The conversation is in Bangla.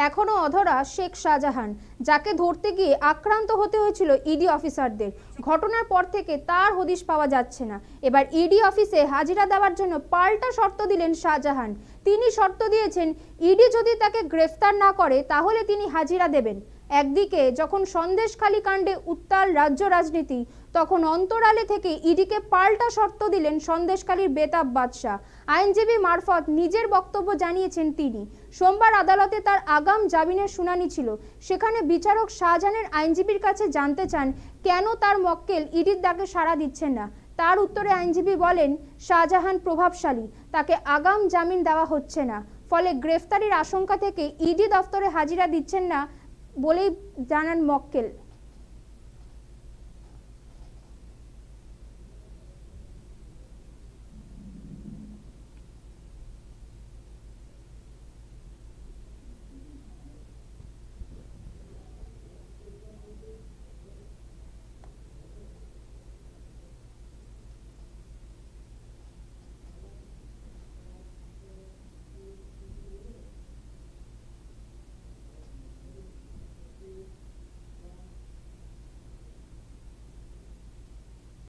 এখনো অধরা শেখ শাহজাহান, যাকে ধরতে গিয়ে আক্রান্ত হতে হয়েছিল ইডি অফিসারদের। ঘটনার পর থেকে তার হদিশ পাওয়া যাচ্ছে না। এবার ইডি অফিসে হাজিরা দেওয়ার জন্য পাল্টা শর্ত দিলেন শাহজাহান। তিনি শর্ত দিয়েছেন, ইডি যদি তাকে গ্রেফতার না করে তাহলে তিনি হাজিরা দেবেন। একদিকে যখন সন্দেশখালী কাণ্ডে উত্তাল রাজ্য রাজনীতি, তখন অন্তরালে থেকে ইডিকে পাল্টা শর্ত দিলেন সন্দেশখালীর বেতাব বাদশাহ। আইনজীবী মারফত নিজের বক্তব্য জানিয়েছেন তিনি। সোমবার আদালতে তার আগাম জামিনের শুনানি ছিল। সেখানে বিচারক শাহজাহানের আইনজীবীর কাছে জানতে চান কেন তার মক্কেল ইডির ডাকে সাড়া দিচ্ছেন না। তার উত্তরে আইনজীবী বলেন, শাহজাহান প্রভাবশালী, তাকে আগাম জামিন দেওয়া হচ্ছে না, ফলে গ্রেফতারির আশঙ্কা থেকে ইডি দফতরে হাজিরা দিচ্ছেন না বলেই জানান মক্কেল।